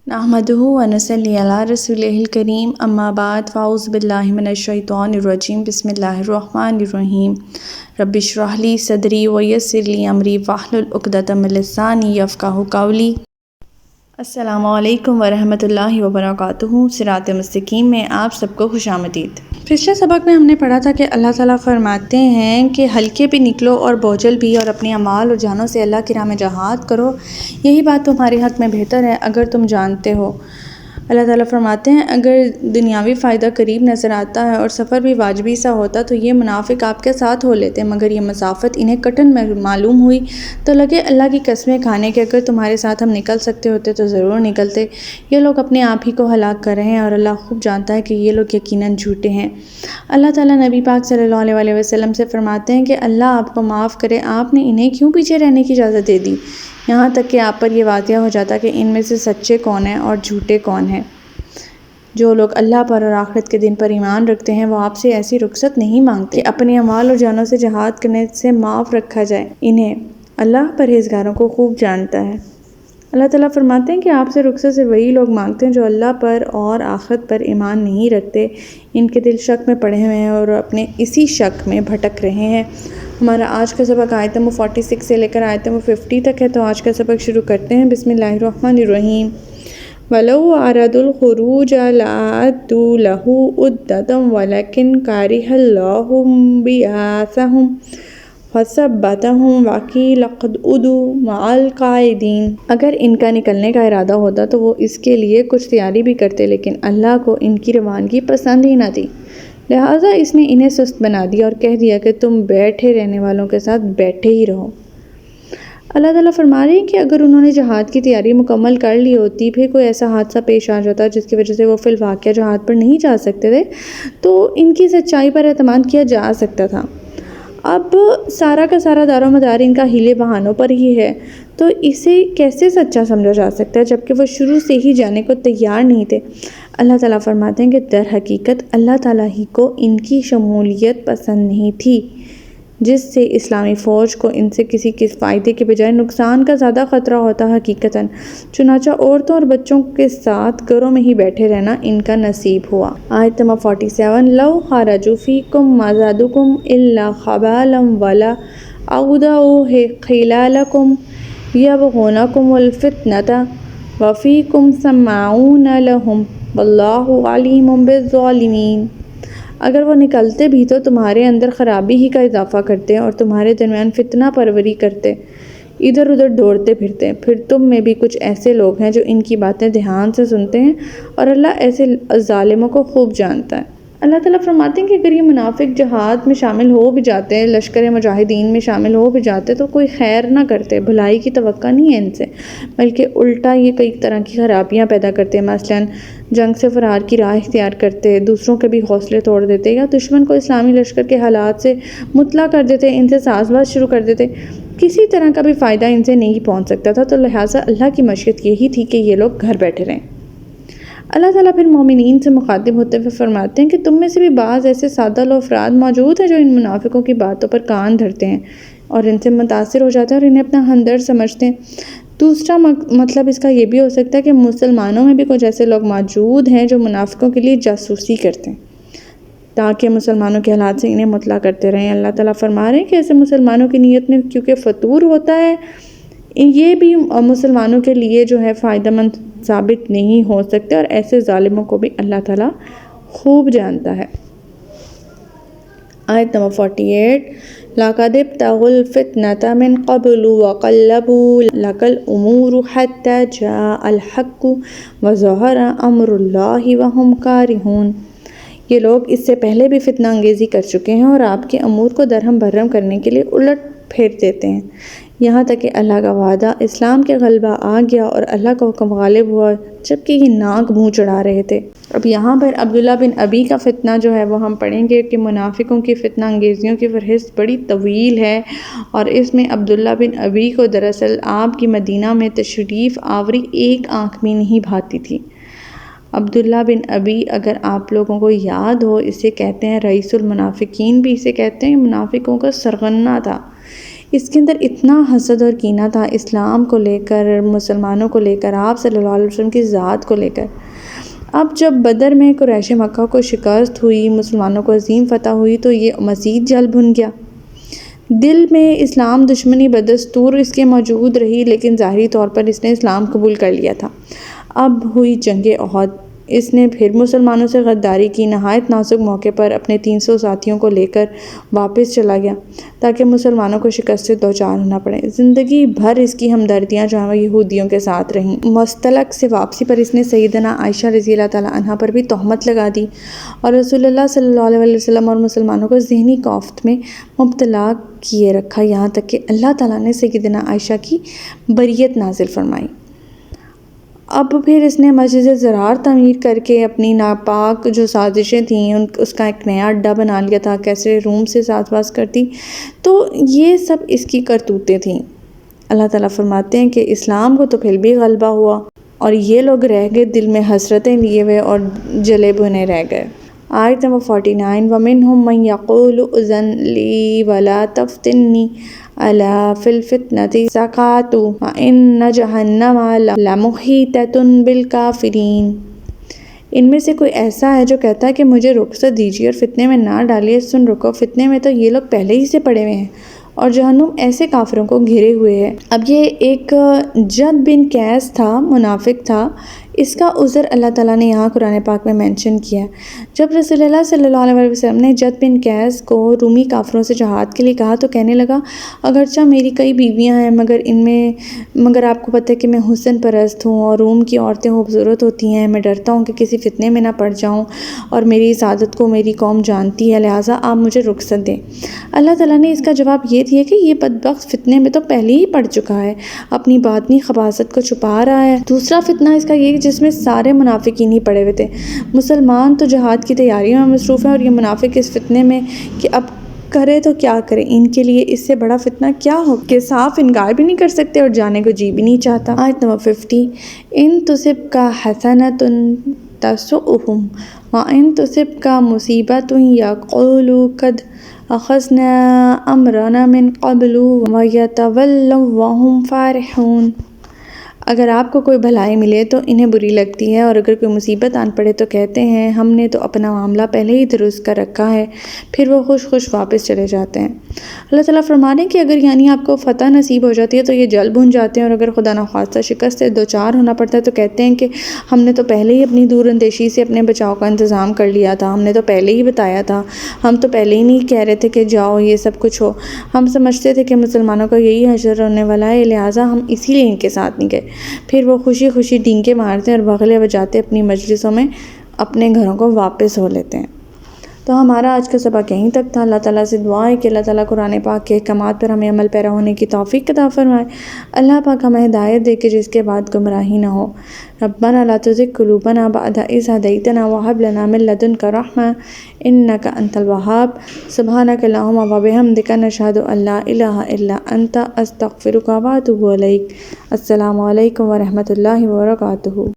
نحمدہ ونصلی علی رسولہ الکریم اما بعد فاعوذ باللہ من الشیطان الرجیم بسم اللہ الرحمن الرحیم رب اشرح لی صدری ویسر لی امری واحلل عقدۃ من لسانی یفقہوا قولی۔ السلام علیکم ورحمۃ اللہ وبرکاتہ۔ صراط مستقیم میں آپ سب کو خوش آمدید۔ پچھلے سبق میں ہم نے پڑھا تھا کہ اللہ تعالیٰ فرماتے ہیں کہ ہلکے بھی نکلو اور بوجھل بھی، اور اپنی اعمال اور جانوں سے اللہ کی راہ میں جہاد کرو، یہی بات تمہارے حق میں بہتر ہے اگر تم جانتے ہو۔ اللہ تعالیٰ فرماتے ہیں اگر دنیاوی فائدہ قریب نظر آتا ہے اور سفر بھی واجبی سا ہوتا تو یہ منافق آپ کے ساتھ ہو لیتے، مگر یہ مسافت انہیں کٹن معلوم ہوئی تو لگے اللہ کی قسمیں کھانے کہ اگر تمہارے ساتھ ہم نکل سکتے ہوتے تو ضرور نکلتے۔ یہ لوگ اپنے آپ ہی کو ہلاک کر رہے ہیں اور اللہ خوب جانتا ہے کہ یہ لوگ یقیناً جھوٹے ہیں۔ اللہ تعالیٰ نبی پاک صلی اللہ علیہ وسلم سے فرماتے ہیں کہ اللہ آپ کو معاف کرے، آپ نے انہیں کیوں پیچھے رہنے کی اجازت دے دی، یہاں تک کہ آپ پر یہ واقعہ ہو جاتا کہ ان میں سے سچے کون ہیں اور جھوٹے کون ہیں۔ جو لوگ اللہ پر اور آخرت کے دن پر ایمان رکھتے ہیں وہ آپ سے ایسی رخصت نہیں مانگتے کہ اپنے اعمال اور جانوں سے جہاد کرنے سے معاف رکھا جائے، انہیں اللہ پرہیزگاروں کو خوب جانتا ہے۔ اللہ تعالیٰ فرماتے ہیں کہ آپ سے رخصت سے وہی لوگ مانگتے ہیں جو اللہ پر اور آخرت پر ایمان نہیں رکھتے، ان کے دل شک میں پڑے ہوئے ہیں اور اپنے اسی شک میں بھٹک رہے ہیں۔ ہمارا آج کا سبق آیت نمبر 46 سے لے کر آیت نمبر 50 تک ہے، تو آج کا سبق شروع کرتے ہیں۔ بسم اللہ الرحمن الرحیم۔ وَلَوْ أَرَادُوا الْخُرُوجَ لَأَعَدُّوا لَهُ عُدَّةً وَلَكِنْ كَرِهَ اللَّهُ بِعَاثَهُمْ فَثَبَّتَهُمْ وَقِيلَ اقْعُدُوا مَعَ الْقَاعِدِينَ۔ اگر ان کا نکلنے کا ارادہ ہوتا تو وہ اس کے لیے کچھ تیاری بھی کرتے، لیکن اللہ کو ان کی روانگی پسند ہی نہ تھی، لہٰذا اس نے انہیں سست بنا دیا اور کہہ دیا کہ تم بیٹھے رہنے والوں کے ساتھ بیٹھے ہی رہو۔ اللہ تعالیٰ فرما رہے ہیں کہ اگر انہوں نے جہاد کی تیاری مکمل کر لی ہوتی، پھر کوئی ایسا حادثہ پیش آ جاتا جس کی وجہ سے وہ فی الواقعہ جہاد پر نہیں جا سکتے تھے، تو ان کی سچائی پر اعتماد کیا جا سکتا تھا۔ اب سارا کا سارا دار و مدار ان کا ہیلے بہانوں پر ہی ہے، تو اسے کیسے سچا سمجھا جا سکتا ہے جبکہ وہ شروع سے ہی جانے کو تیار نہیں تھے۔ اللہ تعالیٰ فرماتے ہیں کہ در حقیقت اللہ تعالیٰ ہی کو ان کی شمولیت پسند نہیں تھی، جس سے اسلامی فوج کو ان سے کسی فائدے کے بجائے نقصان کا زیادہ خطرہ ہوتا حقیقتاً، چنانچہ عورتوں اور بچوں کے ساتھ گھروں میں ہی بیٹھے رہنا ان کا نصیب ہوا۔ آیت نمبر 47۔ لَوْ خَرَجُوا فِيكُمْ مَا زَادُوكُمْ إِلَّا خَبَالًا وَلَا أَوْضَعُوا خِلَالَكُمْ يَبْغُونَكُمُ الْفِتْنَةَ وَفِيكُمْ سَمَّاعُونَ لَهُمْ وَاللَّهُ عَلِيمٌ بِالظَّالِمِينَ۔ اگر وہ نکلتے بھی تو تمہارے اندر خرابی ہی کا اضافہ کرتے اور تمہارے درمیان فتنہ پروری کرتے، ادھر ادھر دوڑتے پھرتے۔ پھر تم میں بھی کچھ ایسے لوگ ہیں جو ان کی باتیں دھیان سے سنتے ہیں، اور اللہ ایسے ظالموں کو خوب جانتا ہے۔ اللہ تعالیٰ فرماتے ہیں کہ اگر یہ منافق جہاد میں شامل ہو بھی جاتے، لشکر مجاہدین میں شامل ہو بھی جاتے تو کوئی خیر نہ کرتے، بھلائی کی توقع نہیں ہے ان سے، بلکہ الٹا یہ کئی طرح کی خرابیاں پیدا کرتے، مثلاً جنگ سے فرار کی راہ اختیار کرتے، دوسروں کے بھی حوصلے توڑ دیتے، یا دشمن کو اسلامی لشکر کے حالات سے مطلع کر دیتے، ان سے ساز باز شروع کر دیتے۔ کسی طرح کا بھی فائدہ ان سے نہیں پہنچ سکتا تھا، تو لہٰذا اللہ کی مشیت یہی تھی کہ یہ لوگ گھر بیٹھے رہیں۔ اللہ تعالیٰ پھر مومنین سے مخاطب ہوتے ہوئے فرماتے ہیں کہ تم میں سے بھی بعض ایسے سادہ لو افراد موجود ہیں جو ان منافقوں کی باتوں پر کان دھرتے ہیں اور ان سے متاثر ہو جاتے ہیں اور انہیں اپنا ہمدرد سمجھتے ہیں۔ دوسرا مطلب اس کا یہ بھی ہو سکتا ہے کہ مسلمانوں میں بھی کچھ ایسے لوگ موجود ہیں جو منافقوں کے لیے جاسوسی کرتے ہیں تاکہ مسلمانوں کے حالات سے انہیں مطلع کرتے رہیں۔ اللہ تعالیٰ فرما رہے ہیں کہ ایسے مسلمانوں کی نیت میں کیونکہ فتور ہوتا ہے، یہ بھی مسلمانوں کے لیے جو ہے فائدہ مند ثابت نہیں ہو سکتے، اور ایسے ظالموں کو بھی اللہ تعالیٰ خوب جانتا ہے۔ آیت نمبر 48۔ لَقَدِ ابْتَغُوا الْفِتْنَةَ مِنْ قَبْلُ وَقَلَّبُوا لَكَ الْأُمُورُ حَتَّى جَاءَ الْحَقُّ وَظَهَرَ أَمْرُ اللَّهِ وَهُمْ كَارِهُونَ۔ یہ لوگ اس سے پہلے بھی فتنہ انگیزی کر چکے ہیں اور آپ کے امور کو درہم برہم کرنے کے لیے الٹ پھیر دیتے ہیں، یہاں تک کہ اللہ کا وعدہ اسلام کے غلبہ آ گیا اور اللہ کا حکم غالب ہوا، جبکہ یہ ناک منہ چڑھا رہے تھے۔ اب یہاں پر عبداللہ بن ابی کا فتنہ جو ہے وہ ہم پڑھیں گے کہ منافقوں کی فتنہ انگیزیوں کی فہرست بڑی طویل ہے، اور اس میں عبداللہ بن ابی کو دراصل آپ کی مدینہ میں تشریف آوری ایک آنکھ میں نہیں بھاتی تھی۔ عبداللہ بن ابی، اگر آپ لوگوں کو یاد ہو، اسے کہتے ہیں رئیس المنافقین بھی اسے کہتے ہیں، منافقوں کا سرغنہ تھا۔ اس کے اندر اتنا حسد اور کینہ تھا اسلام کو لے کر، مسلمانوں کو لے کر، آپ صلی اللہ علیہ وسلم کی ذات کو لے کر۔ اب جب بدر میں قریش مکہ کو شکست ہوئی، مسلمانوں کو عظیم فتح ہوئی، تو یہ مزید جل بھن گیا۔ دل میں اسلام دشمنی بدستور اس کے موجود رہی، لیکن ظاہری طور پر اس نے اسلام قبول کر لیا تھا۔ اب ہوئی جنگ احد، اس نے پھر مسلمانوں سے غداری کی، نہایت نازک موقع پر اپنے 300 ساتھیوں کو لے کر واپس چلا گیا تاکہ مسلمانوں کو شکست سے دوچار ہونا پڑے۔ زندگی بھر اس کی ہمدردیاں جو ہیں وہ یہودیوں کے ساتھ رہیں۔ مستلق سے واپسی پر اس نے سیدنا عائشہ رضی اللہ تعالیٰ عنہ پر بھی تہمت لگا دی اور رسول اللہ صلی اللہ علیہ وسلم اور مسلمانوں کو ذہنی کوفت میں مبتلا کیے رکھا، یہاں تک کہ اللہ تعالیٰ نے سیدنا عائشہ کی بریت نازل فرمائی۔ اب پھر اس نے مسجد زرار تعمیر کر کے اپنی ناپاک جو سازشیں تھیں اس کا ایک نیا اڈا بنا لیا تھا، کیسے روم سے ساز باز کرتی۔ تو یہ سب اس کی کرتوتیں تھیں۔ اللہ تعالیٰ فرماتے ہیں کہ اسلام کو تو پھر بھی غلبہ ہوا اور یہ لوگ رہ گئے دل میں حسرتیں لیے ہوئے اور جلے بھنے رہ گئے۔ آیت نمبر 49 وَمِنْهُمْ مَنْ يَقُولُ اُذَنْ لِي وَلَا تَفْتِنِّي أَلَا فِي الْفِتْنَةِ سَقَطُوا وَإِنَّ جَهَنَّمَ لَمُحِيطَةٌ بِالْكَافِرِينَ۔ ان میں سے کوئی ایسا ہے جو کہتا ہے کہ مجھے رخصت دیجیے اور فتنے میں نہ ڈالیے۔ سن رکو، فتنے میں تو یہ لوگ پہلے ہی سے پڑے ہوئے ہیں اور جہنم ایسے کافروں کو گھیرے ہوئے ہے۔ اب یہ ایک جد بن قیس تھا، منافق تھا، اس کا عذر اللہ تعالیٰ نے یہاں قرآن پاک میں مینشن کیا ہے۔ جب رسول اللہ صلی اللہ علیہ وسلم نے جد بن قیس کو رومی کافروں سے جہاد کے لیے کہا تو کہنے لگا اگرچہ میری کئی بیویاں ہیں مگر آپ کو پتہ ہے کہ میں حسن پرست ہوں اور روم کی عورتیں خوبصورت ہوتی ہیں، میں ڈرتا ہوں کہ کسی فتنے میں نہ پڑ جاؤں اور میری سعادت کو میری قوم جانتی ہے، لہٰذا آپ مجھے رخصت دیں۔ اللہ تعالیٰ نے اس کا جواب یہ دیا کہ یہ بدبخت فتنے میں تو پہلے ہی پڑ چکا ہے، اپنی باطنی خباثت کو چھپا رہا ہے۔ دوسرا فتنہ اس کا یہ جس میں سارے منافقین ہی پڑے ہوئے تھے۔ مسلمان تو جہاد کی تیاریوں میں مصروف ہیں اور یہ منافق اس فتنے میں کہ اب کرے تو کیا کرے، ان کے لیے اس سے بڑا فتنہ کیا ہو کہ صاف انکار بھی نہیں کر سکتے اور جانے کو جی بھی نہیں چاہتا۔ آیت نمبر 50 ان تصبک حسنۃ تسؤہم وان تصبک مصیبۃ یقولوا قد اخذنا امرنا من قبل ویتولوا وہم فرحون۔ اگر آپ کو کوئی بھلائی ملے تو انہیں بری لگتی ہے اور اگر کوئی مصیبت آن پڑے تو کہتے ہیں ہم نے تو اپنا معاملہ پہلے ہی درست کر رکھا ہے، پھر وہ خوش خوش واپس چلے جاتے ہیں۔ اللہ تعالیٰ فرماتے ہیں کہ اگر یعنی آپ کو فتح نصیب ہو جاتی ہے تو یہ جل بھن جاتے ہیں اور اگر خدا نخواستہ شکست سے دوچار ہونا پڑتا ہے تو کہتے ہیں کہ ہم نے تو پہلے ہی اپنی دور اندیشی سے اپنے بچاؤ کا انتظام کر لیا تھا، ہم نے تو پہلے ہی بتایا تھا، ہم تو پہلے ہی نہیں کہہ رہے تھے کہ جاؤ یہ سب کچھ ہو، ہم سمجھتے تھے کہ مسلمانوں کا یہی حشر ہونے والا ہے، لہٰذا ہم اسی لیے ان کے ساتھ نہیں گئے۔ پھر وہ خوشی خوشی ڈینکے مارتے اور بغلے بجاتے اپنی مجلسوں میں اپنے گھروں کو واپس ہو لیتے ہیں۔ تو ہمارا آج کا سبق یہیں تک تھا۔ اللہ تعالیٰ سے دعا ہے کہ اللہ تعالیٰ قرآن پاک کے احکامات پر ہمیں عمل پیرا ہونے کی توفیق عطا فرمائے۔ اللہ پاک ہمیں ہدایت دے کہ جس کے بعد گمراہی نہ ہو۔ ربنا لا تزغ قلوبنا بعد إذ هديتنا وهب لنا من لدنك رحمة إنك أنت الوهاب سبحانك اللهم وبحمدك نشهد أن لا إله إلا أنت أستغفرك وأتوب إليك۔ السلام علیکم ورحمۃ اللہ وبرکاتہ۔